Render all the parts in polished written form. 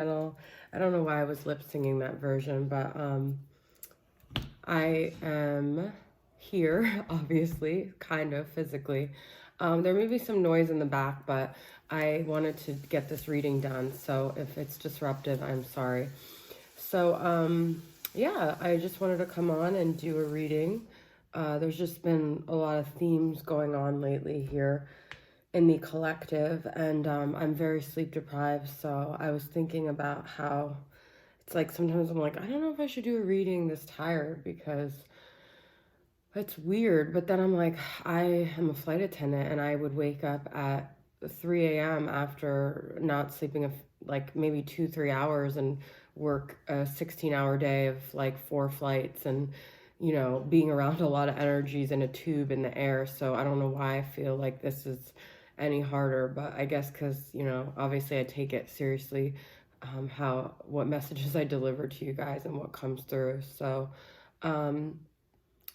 channel. I don't know why I was lip singing that version, but I am here, obviously, kind of physically. There may be some noise in the back, but I wanted to get this reading done. So if it's disruptive, I'm sorry. So yeah, I just wanted to come on and do a reading. There's just been a lot of themes going on lately here in the collective, and I'm very sleep deprived, so I was thinking about how it's like sometimes I'm like, I don't know if I should do a reading this tired because it's weird, but then I'm like, I am a flight attendant and I would wake up at 3 a.m. after not sleeping like maybe 2-3 hours and work a 16-hour day of like 4 flights and being around a lot of energies in a tube in the air. So I don't know why I feel like this is any harder, but I guess because obviously I take it seriously, what messages I deliver to you guys and what comes through. So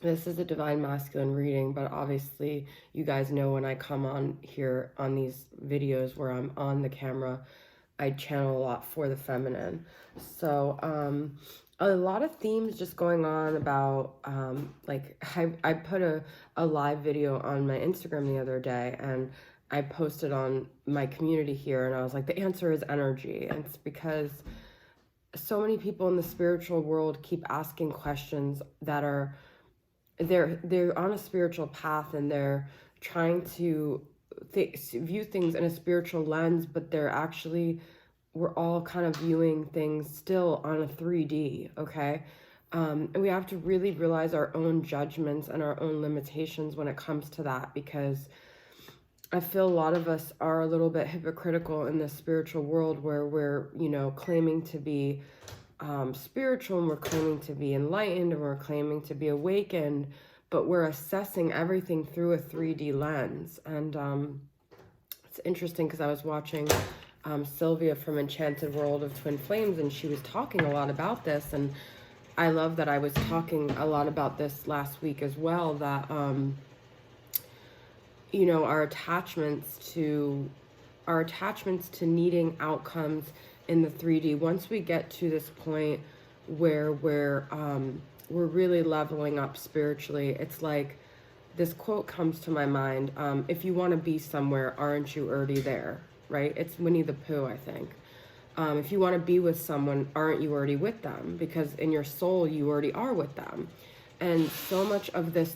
this is a divine masculine reading, but obviously you guys know when I come on here on these videos where I'm on the camera, I channel a lot for the feminine. So a lot of themes just going on about like I put a live video on my Instagram the other day, and I posted on my community here, and I was like, the answer is energy. And it's because so many people in the spiritual world keep asking questions that are they're on a spiritual path, and they're trying to view things in a spiritual lens, but we're all kind of viewing things still on a 3D, okay? And we have to really realize our own judgments and our own limitations when it comes to that, because I feel a lot of us are a little bit hypocritical in the spiritual world, where we're, claiming to be spiritual, and we're claiming to be enlightened, and we're claiming to be awakened, but we're assessing everything through a 3D lens. And it's interesting because I was watching Sylvia from Enchanted World of Twin Flames, and she was talking a lot about this, and I love that I was talking a lot about this last week as well, that our attachments to needing outcomes in the 3D, once we get to this point where we're really leveling up spiritually, it's like this quote comes to my mind, if you want to be somewhere, aren't you already there? Right? It's Winnie the Pooh, I think. If you want to be with someone, aren't you already with them? Because in your soul, you already are with them. And so much of this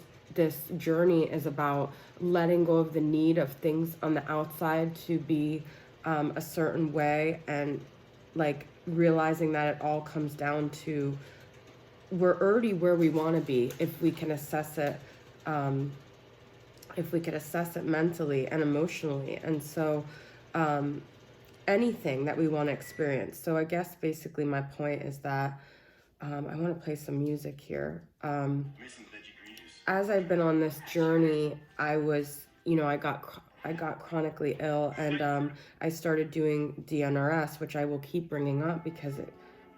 journey is about letting go of the need of things on the outside to be a certain way, and like realizing that it all comes down to we're already where we want to be if we can assess it. If we could assess it mentally and emotionally. And so anything that we want to experience. So I guess basically my point is that I want to play some music here. As I've been on this journey, I was, I got chronically ill, and I started doing DNRS, which I will keep bringing up because it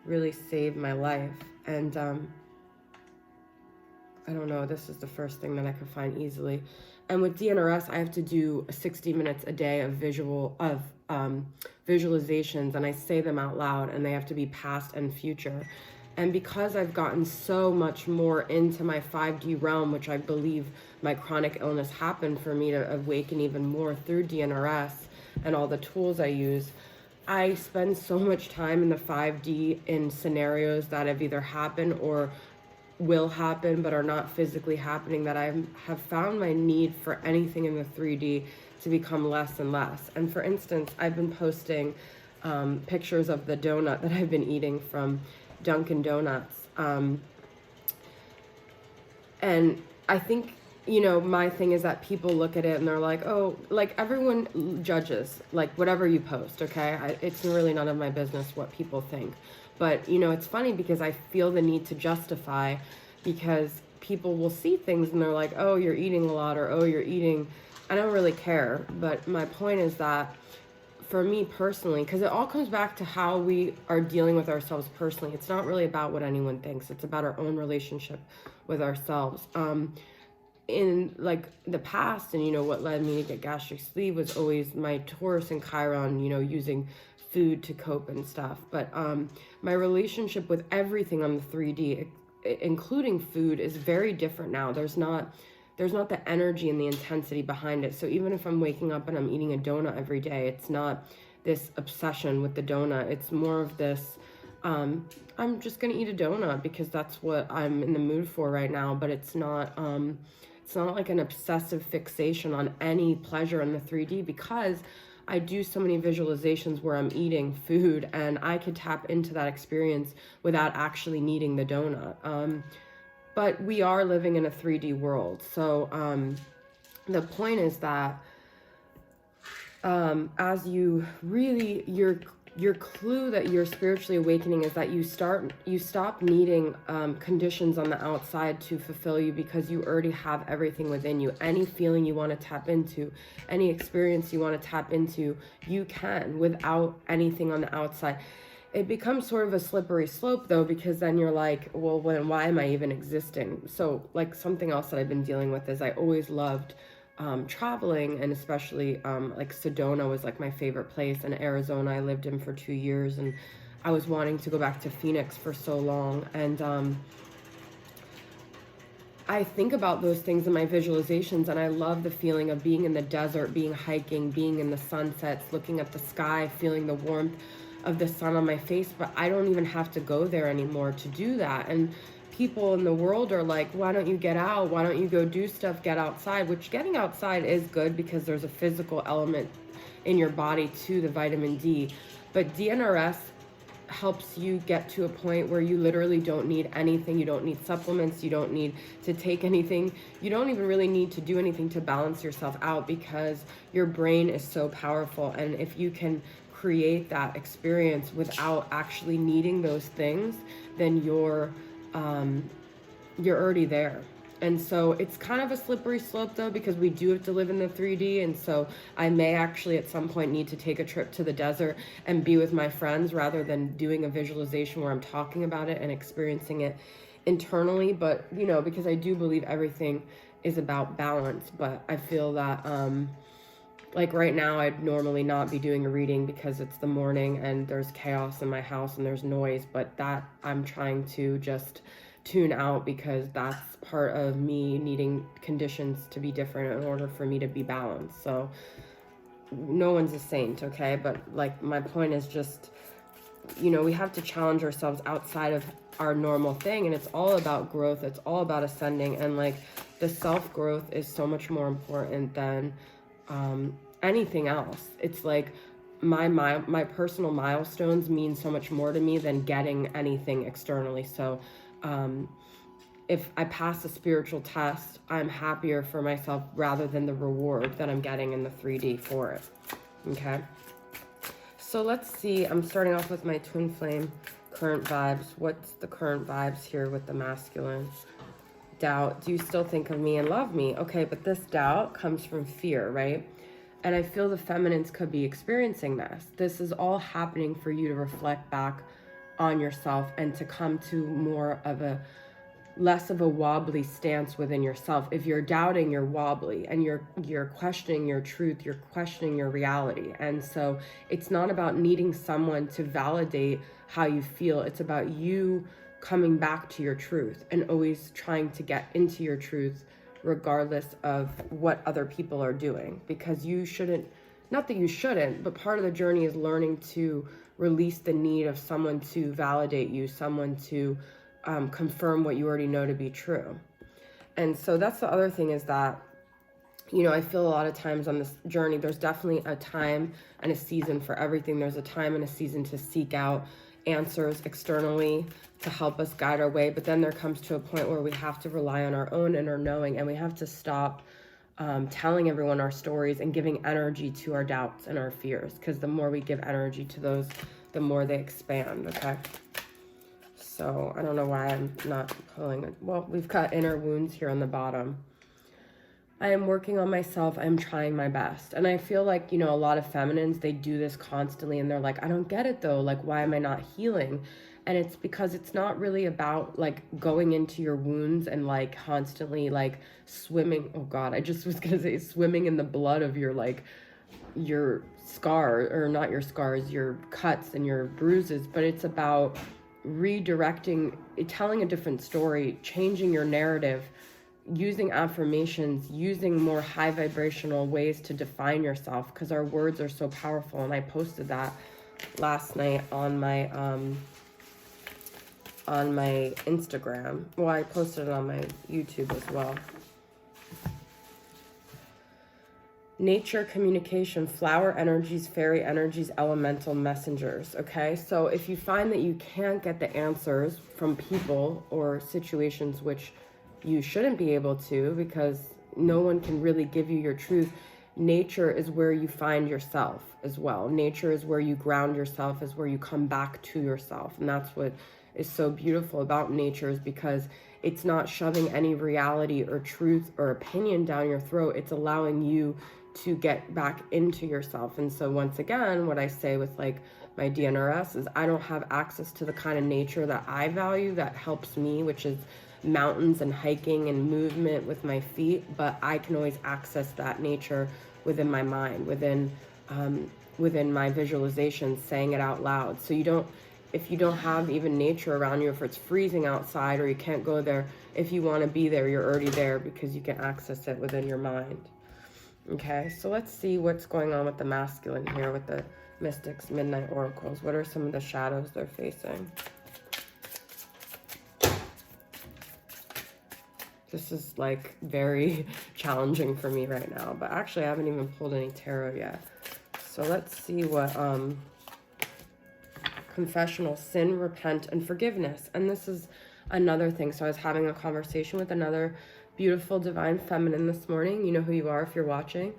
really saved my life. And I don't know, this is the first thing that I could find easily. And with DNRS, I have to do 60 minutes a day of visualizations, and I say them out loud, and they have to be past and future. And because I've gotten so much more into my 5D realm, which I believe my chronic illness happened for me to awaken even more through DNRS and all the tools I use, I spend so much time in the 5D in scenarios that have either happened or will happen but are not physically happening, that I have found my need for anything in the 3D to become less and less. And for instance, I've been posting pictures of the donut that I've been eating from Dunkin' Donuts, and I think my thing is that people look at it and they're like, oh, like everyone judges like whatever you post, okay? It's really none of my business what people think. But, it's funny because I feel the need to justify, because people will see things and they're like, oh, you're eating a lot, or oh, you're eating. I don't really care. But my point is that for me personally, because it all comes back to how we are dealing with ourselves personally. It's not really about what anyone thinks. It's about our own relationship with ourselves. In like the past, and what led me to get gastric sleeve was always my Taurus and Chiron, using food to cope and stuff. But my relationship with everything on the 3D, including food, is very different now. There's not the energy and the intensity behind it. So even if I'm waking up and I'm eating a donut every day, it's not this obsession with the donut. It's more of this, I'm just gonna eat a donut because that's what I'm in the mood for right now. But it's not like an obsessive fixation on any pleasure in the 3D, because I do so many visualizations where I'm eating food and I could tap into that experience without actually needing the donut. But we are living in a 3D world. So the point is that as you really, your clue that you're spiritually awakening is that you stop needing conditions on the outside to fulfill you, because you already have everything within you. Any feeling you want to tap into, any experience you want to tap into, you can without anything on the outside. It becomes sort of a slippery slope though, because then you're like, well, why am I even existing? So like something else that I've been dealing with is I always loved traveling, and especially like Sedona was like my favorite place, and Arizona I lived in for 2 years, and I was wanting to go back to Phoenix for so long. And I think about those things in my visualizations, and I love the feeling of being in the desert, being hiking, being in the sunsets, looking at the sky, feeling the warmth of the sun on my face. But I don't even have to go there anymore to do that. And people in the world are like, why don't you get out? Why don't you go do stuff? Get outside. Which getting outside is good, because there's a physical element in your body to the vitamin D. But DNRS helps you get to a point where you literally don't need anything. You don't need supplements. You don't need to take anything. You don't even really need to do anything to balance yourself out, because your brain is so powerful. And if you can create that experience without actually needing those things, then you're already there. And so it's kind of a slippery slope though, because we do have to live in the 3D. And so I may actually at some point need to take a trip to the desert and be with my friends, rather than doing a visualization where I'm talking about it and experiencing it internally. But you know, because I do believe everything is about balance. But I feel that like right now I'd normally not be doing a reading because it's the morning and there's chaos in my house and there's noise, but that I'm trying to just tune out, because that's part of me needing conditions to be different in order for me to be balanced. So no one's a saint, okay? But like my point is just, you know, we have to challenge ourselves outside of our normal thing, and it's all about growth. It's all about ascending, and like the self-growth is so much more important than anything else. It's like my personal milestones mean so much more to me than getting anything externally. So if I pass a spiritual test, I'm happier for myself rather than the reward that I'm getting in the 3D for it. Okay, so let's see. I'm starting off with my twin flame current vibes. What's the current vibes here with the masculine? Doubt. Do you still think of me and love me? Okay, but this doubt comes from fear, right? And I feel the feminines could be experiencing this. This is all happening for you to reflect back on yourself and to come to more of a less of a wobbly stance within yourself. If you're doubting, you're wobbly, and you're questioning your truth, you're questioning your reality. And so it's not about needing someone to validate how you feel. It's about you coming back to your truth and always trying to get into your truth regardless of what other people are doing, because you shouldn't, not that you shouldn't, but part of the journey is learning to release the need of someone to validate you, someone to confirm what you already know to be true. And so that's the other thing, is that, you know, I feel a lot of times on this journey, there's definitely a time and a season for everything. There's a time and a season to seek out answers externally to help us guide our way. But then there comes to a point where we have to rely on our own inner knowing, and we have to stop telling everyone our stories and giving energy to our doubts and our fears, because the more we give energy to those, the more they expand. Okay, so I don't know why I'm not pulling it. Well, we've got inner wounds here on the bottom. I am working on myself. I'm trying my best. And I feel like, you know, a lot of feminines, they do this constantly, and they're like, I don't get it though. Like, why am I not healing? And it's because it's not really about like going into your wounds and like constantly like swimming. Oh God, I just was going to say swimming in the blood of your like your scar, or not your scars, your cuts and your bruises, but it's about redirecting, telling a different story, changing your narrative, using affirmations, using more high vibrational ways to define yourself, because our words are so powerful. And I posted that last night on my Instagram. Well, I posted it on my YouTube as well. Nature, communication, flower energies, fairy energies, elemental messengers. Okay, so if you find that you can't get the answers from people or situations, which you shouldn't be able to, because no one can really give you your truth, nature is where you find yourself as well. Nature is where you ground yourself, is where you come back to yourself. And that's what is so beautiful about nature, is because it's not shoving any reality or truth or opinion down your throat. It's allowing you to get back into yourself. And so once again, what I say with like my DNRS is I don't have access to the kind of nature that I value that helps me, which is mountains and hiking and movement with my feet, but I can always access that nature within my mind, within my visualization, saying it out loud. So if you don't have even nature around you, if it's freezing outside or you can't go there, if you want to be there, you're already there, because you can access it within your mind. Okay, so let's see what's going on with the masculine here, with the mystics, midnight oracles. What are some of the shadows they're facing? This is like very challenging for me right now, but actually I haven't even pulled any tarot yet. So let's see what confessional, sin, repent, and forgiveness. And this is another thing. So I was having a conversation with another beautiful divine feminine this morning. You know who you are if you're watching.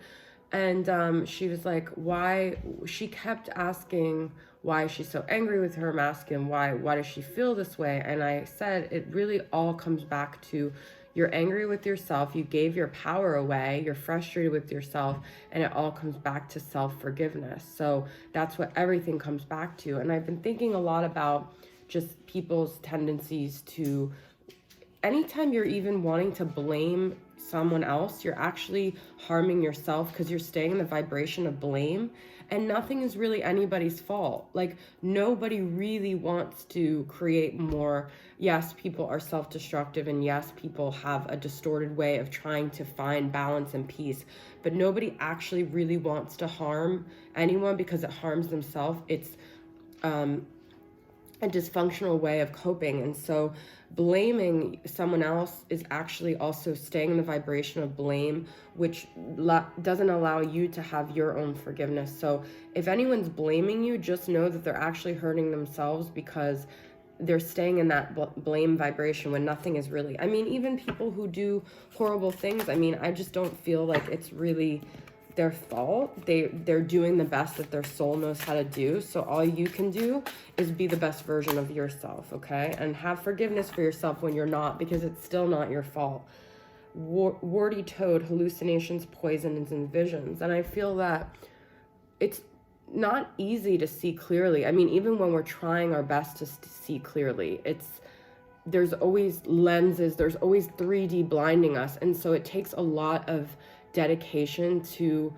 And she was like, why, she kept asking why she's so angry with her masculine, why does she feel this way? And I said, it really all comes back to, you're angry with yourself, you gave your power away, you're frustrated with yourself, and it all comes back to self-forgiveness. So that's what everything comes back to. And I've been thinking a lot about just people's tendencies to, anytime you're even wanting to blame someone else, you're actually harming yourself, because you're staying in the vibration of blame, and nothing is really anybody's fault. Like, nobody really wants to create more. Yes, people are self-destructive, and yes, people have a distorted way of trying to find balance and peace, but nobody actually really wants to harm anyone, because it harms themselves. It's a dysfunctional way of coping. And so blaming someone else is actually also staying in the vibration of blame, which doesn't allow you to have your own forgiveness. So if anyone's blaming you, just know that they're actually hurting themselves, because they're staying in that blame vibration when nothing is really, I mean, even people who do horrible things, I mean, I just don't feel like it's really their fault. They're doing the best that their soul knows how to do. So all you can do is be the best version of yourself, okay? And have forgiveness for yourself when you're not, because it's still not your fault. Warty toad, hallucinations, poisons, and visions. And I feel that it's not easy to see clearly. I mean, even when we're trying our best to see clearly, there's always lenses, there's always 3D blinding us. And so it takes a lot of dedication to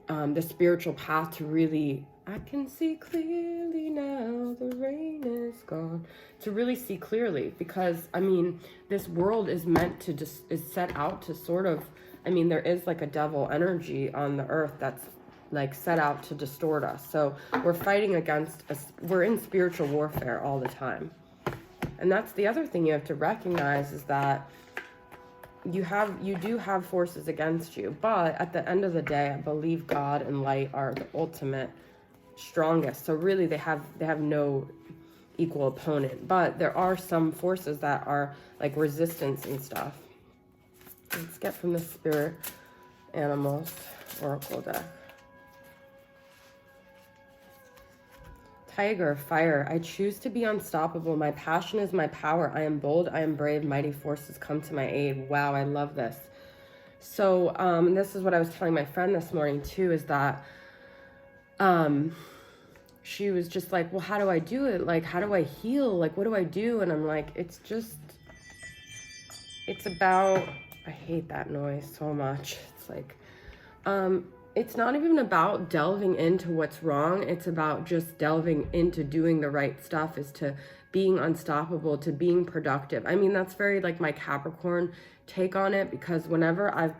the spiritual path to really, I can see clearly now, the rain is gone, to really see clearly. Because I mean, this world is meant to is set out to sort of, I mean, there is like a devil energy on the earth that's like set out to distort us. So we're fighting against us, we're in spiritual warfare all the time. And that's the other thing you have to recognize, is that you do have forces against you, but at the end of the day, I believe God and light are the ultimate strongest. So really they have no equal opponent, but there are some forces that are like resistance and stuff. Let's get from the Spirit Animals Oracle deck. Tiger, fire. I choose to be unstoppable. My passion is my power. I am bold. I am brave. Mighty forces come to my aid. Wow, I love this. So this is what I was telling my friend this morning too, is that she was just like, well, how do I do it? Like, how do I heal? Like, what do I do? And I'm like, it's about, I hate that noise so much. It's like, it's not even about delving into what's wrong. It's about just delving into doing the right stuff, is to being unstoppable, to being productive. I mean, that's very like my Capricorn take on it, because whenever I've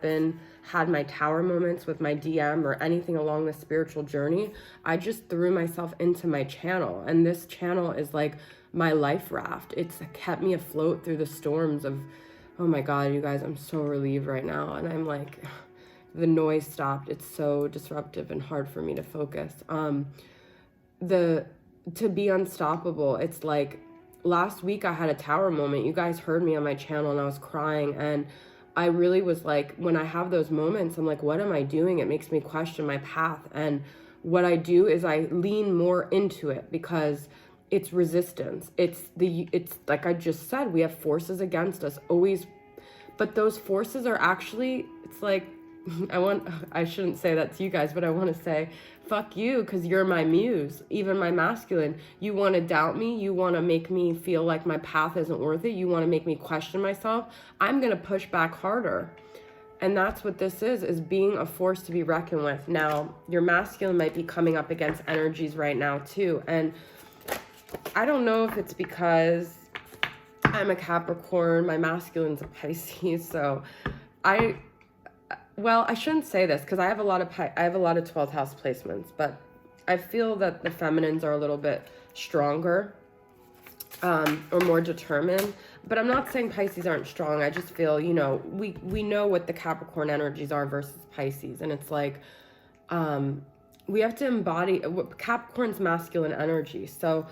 had my tower moments with my DM or anything along the spiritual journey, I just threw myself into my channel. And this channel is like my life raft. It's kept me afloat through the storms of, oh my God, you guys, I'm so relieved right now. And I'm like, the noise stopped. It's so disruptive and hard for me to focus. To be unstoppable, it's like last week I had a tower moment. You guys heard me on my channel and I was crying, and I really was like, when I have those moments, I'm like, what am I doing? It makes me question my path. And what I do is I lean more into it, because it's resistance. It's like I just said, we have forces against us always, but those forces are actually, it's like, I shouldn't say that to you guys, but I want to say, fuck you, because you're my muse, even my masculine. You want to doubt me. You want to make me feel like my path isn't worth it. You want to make me question myself. I'm going to push back harder. And that's what this is being a force to be reckoned with. Now, your masculine might be coming up against energies right now too. And I don't know if it's because I'm a Capricorn, my masculine's a Pisces, so well, I shouldn't say this, because I have a lot of 12th house placements, but I feel that the feminines are a little bit stronger, or more determined. But I'm not saying Pisces aren't strong. I just feel, you know, we know what the Capricorn energies are versus Pisces, and it's like, we have to embody Capricorn's masculine energy. So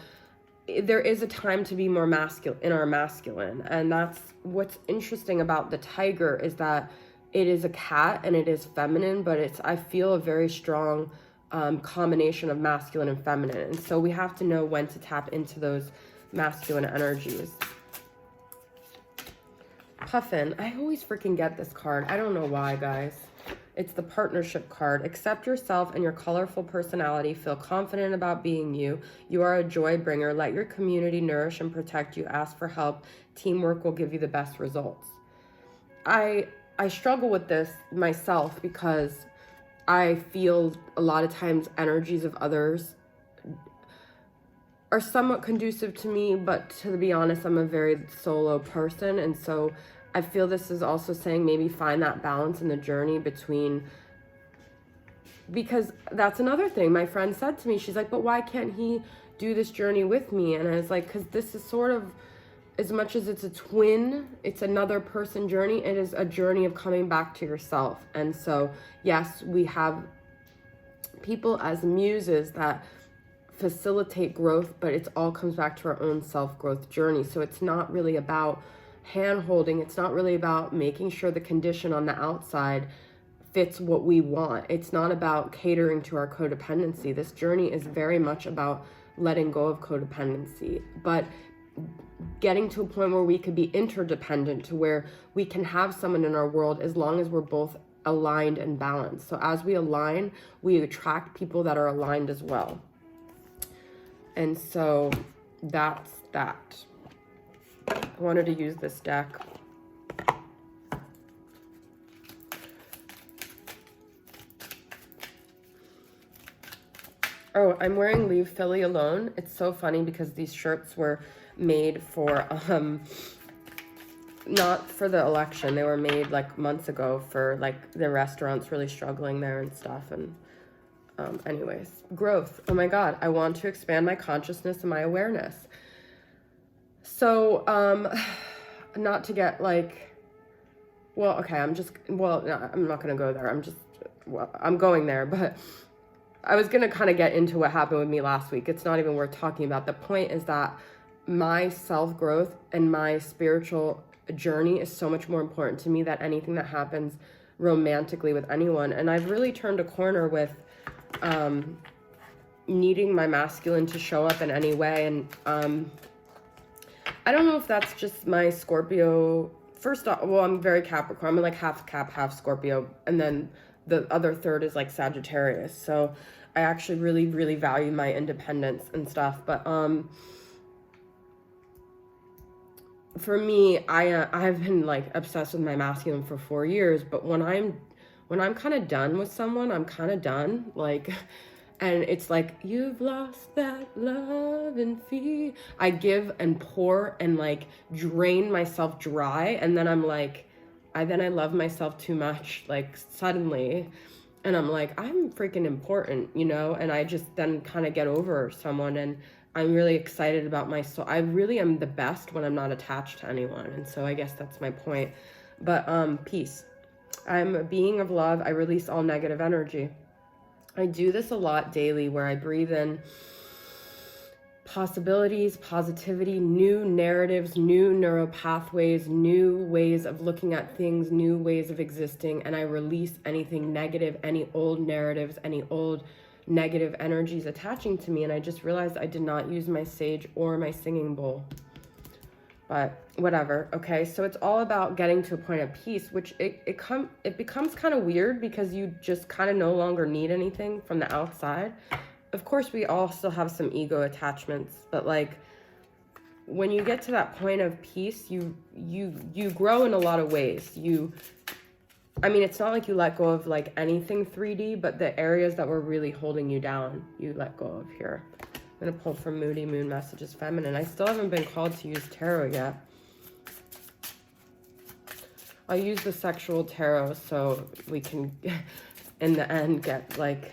there is a time to be more masculine in our masculine, and that's what's interesting about the tiger, is that it is a cat and it is feminine, but I feel a very strong combination of masculine and feminine. And so we have to know when to tap into those masculine energies. Puffin. I always freaking get this card. I don't know why, guys. It's the partnership card. Accept yourself and your colorful personality. Feel confident about being you. You are a joy bringer. Let your community nourish and protect you. Ask for help. Teamwork will give you the best results. I struggle with this myself, because I feel a lot of times energies of others are somewhat conducive to me, but to be honest, I'm a very solo person. And so I feel this is also saying maybe find that balance in the journey between, because that's another thing my friend said to me. She's like, but why can't he do this journey with me? And I was like, because this is sort of, as much as it's a twin, it's another person journey, it is a journey of coming back to yourself. And so, yes, we have people as muses that facilitate growth, but it all comes back to our own self-growth journey. So it's not really about hand-holding. It's not really about making sure the condition on the outside fits what we want. It's not about catering to our codependency. This journey is very much about letting go of codependency, but getting to a point where we could be interdependent, to where we can have someone in our world as long as we're both aligned and balanced. So as we align, we attract people that are aligned as well. And so that's that. I wanted to use this deck. Oh, I'm wearing Leave Philly Alone. It's so funny because these shirts were made for, not for the election. They were made like months ago for like the restaurants really struggling there and stuff. And anyways, growth. Oh my God, I want to expand my consciousnness and my awareness. So, not to get like, well, okay, I'm not going to go there. I'm going there, but I was going to kind of get into what happened with me last week. It's not even worth talking about. The point is that my self-growth and my spiritual journey is so much more important to me than anything that happens romantically with anyone. And I've really turned a corner with needing my masculine to show up in any way. And I don't know if that's just my Scorpio. First off, well, I'm very Capricorn. I'm like half Cap, half Scorpio. And then the other third is like Sagittarius. So I actually really, really value my independence and stuff. But for me, I've been like obsessed with my masculine for 4 years. But when when I'm kind of done with someone, I'm kind of done. Like, and it's like, you've lost that love and fear. I give and pour and like drain myself dry. And then I'm like, I love myself too much, like suddenly. And I'm like, I'm freaking important, you know? And I just then kind of get over someone, and I'm really excited about my soul. I really am the best when I'm not attached to anyone. And so I guess that's my point. But peace. I'm a being of love. I release all negative energy. I do this a lot daily, where I breathe in possibilities, positivity, new narratives, new neural pathways, new ways of looking at things, new ways of existing, and I release anything negative, any old narratives, any old negative energies attaching to me. And I just realized I did not use my sage or my singing bowl. But whatever. Okay, so it's all about getting to a point of peace, which it becomes kind of weird, because you just kind of no longer need anything from the outside. Of course, we all still have some ego attachments, but like when you get to that point of peace, you grow in a lot of ways. I mean, it's not like you let go of like anything 3D, but the areas that were really holding you down, you let go of here. I'm going to pull from Moody, Moon Messages, Feminine. I still haven't been called to use tarot yet. I'll use the sexual tarot so we can, in the end, get like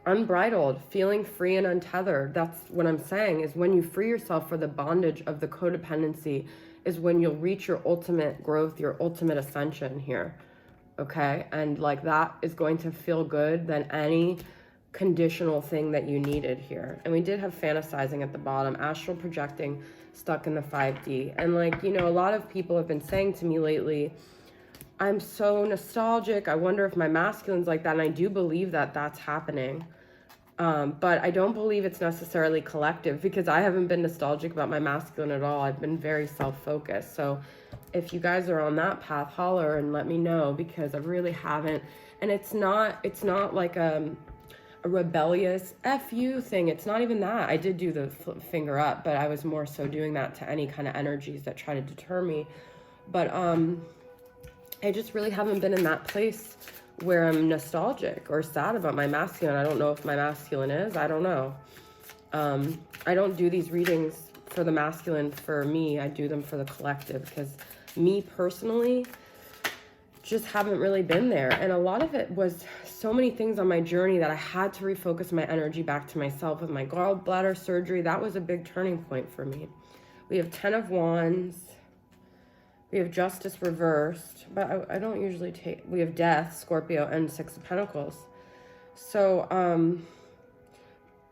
unbridled, feeling free and untethered. That's what I'm saying, is when you free yourself for the bondage of the codependency is when you'll reach your ultimate growth, your ultimate ascension here. Okay? And like that is going to feel good than any conditional thing that you needed here. And we did have fantasizing at the bottom, astral projecting, stuck in the 5D. And like, you know, a lot of people have been saying to me lately, I'm so nostalgic. I wonder if my masculine's like that. And I do believe that that's happening. But I don't believe it's necessarily collective, because I haven't been nostalgic about my masculine at all. I've been very self-focused. So if you guys are on that path, holler and let me know, because I really haven't. And it's not like a rebellious F you thing. It's not even that. I did do the finger up, but I was more so doing that to any kind of energies that try to deter me. But I just really haven't been in that place where I'm nostalgic or sad about my masculine. I don't know if my masculine is. I don't know. I don't do these readings for the masculine for me. I do them for the collective, because me personally just haven't really been there. And a lot of it was so many things on my journey that I had to refocus my energy back to myself with my gallbladder surgery. That was a big turning point for me. We have 10 of Wands. We have Justice reversed, but I don't usually take, we have Death, Scorpio, and 6 of Pentacles. So,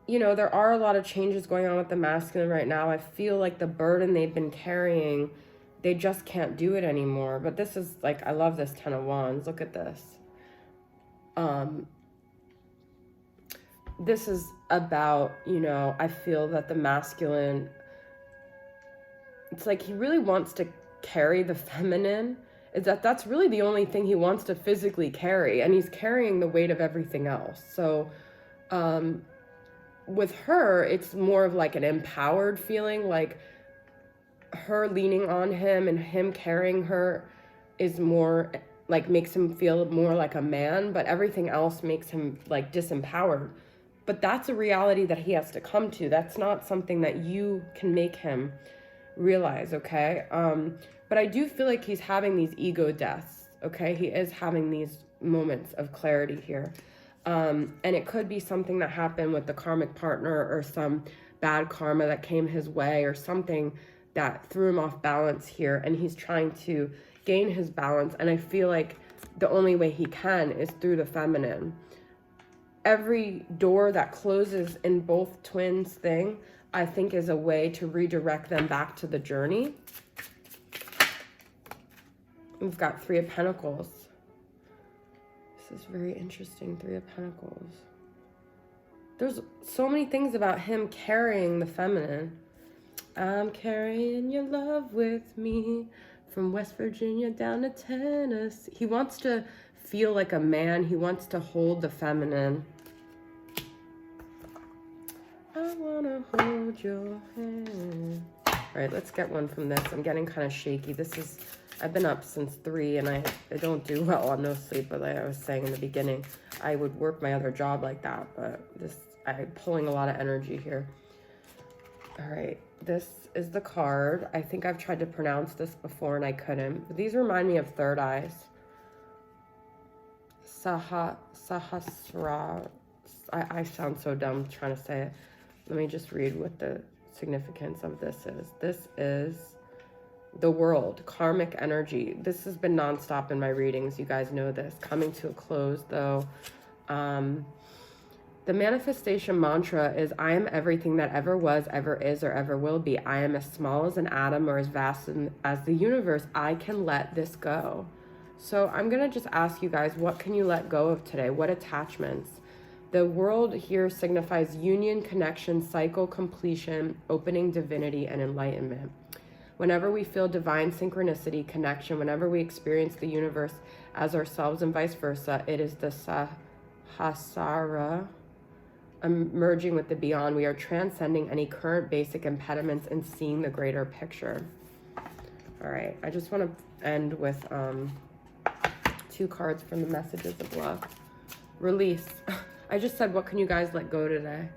you know, there are a lot of changes going on with the masculine right now. I feel like the burden they've been carrying, they just can't do it anymore. But this is like, I love this 10 of Wands. Look at this. This is about, you know, I feel that the masculine, it's like he really wants to carry the feminine. Is that's really the only thing he wants to physically carry, and he's carrying the weight of everything else. So with her, it's more of like an empowered feeling, like her leaning on him and him carrying her is more like, makes him feel more like a man, but everything else makes him like disempowered. But that's a reality that he has to come to. That's not something that you can make him realize, okay? But I do feel like he's having these ego deaths, okay? He is having these moments of clarity here. And it could be something that happened with the karmic partner, or some bad karma that came his way, or something that threw him off balance here, and he's trying to gain his balance. And I feel like the only way he can is through the feminine. Every door that closes in both twins thing, I think, is a way to redirect them back to the journey. We've got 3 of Pentacles. This is very interesting, 3 of Pentacles. There's so many things about him carrying the feminine. I'm carrying your love with me from West Virginia down to Tennessee. He wants to feel like a man. He wants to hold the feminine. I want to hold your hand. All right, let's get one from this. I'm getting kind of shaky. This is I've been up since 3 and I don't do well on no sleep, but like I was saying in the beginning, I would work my other job like that, but I'm pulling a lot of energy here. All right, this is the card. I think I've tried to pronounce this before and I couldn't. But these remind me of third eyes. Sahasra. I sound so dumb trying to say it. Let me just read what the significance of this is. This is the world, karmic energy. This has been nonstop in my readings. You guys know this. Coming to a close, though. The manifestation mantra is, I am everything that ever was, ever is, or ever will be. I am as small as an atom or as vast as the universe. I can let this go. So I'm going to just ask you guys, what can you let go of today? What attachments? The world here signifies union, connection, cycle, completion, opening, divinity, and enlightenment. Whenever we feel divine synchronicity, connection, whenever we experience the universe as ourselves and vice versa, it is the Sahasrara, merging with the beyond. We are transcending any current basic impediments and seeing the greater picture. All right, I just want to end with 2 cards from the messages of love. Release. I just said, what can you guys let go today?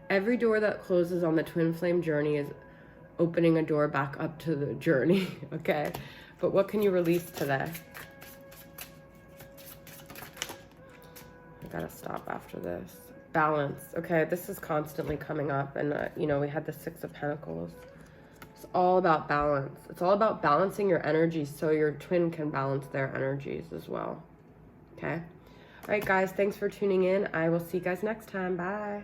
Every door that closes on the twin flame journey is opening a door back up to the journey, okay? But what can you release today? I gotta stop after this. Balance. Okay, this is constantly coming up, and you know, we had the 6 of Pentacles. It's all about balance. It's all about balancing your energies so your twin can balance their energies as well. Okay? All right, guys, thanks for tuning in. I will see you guys next time. Bye.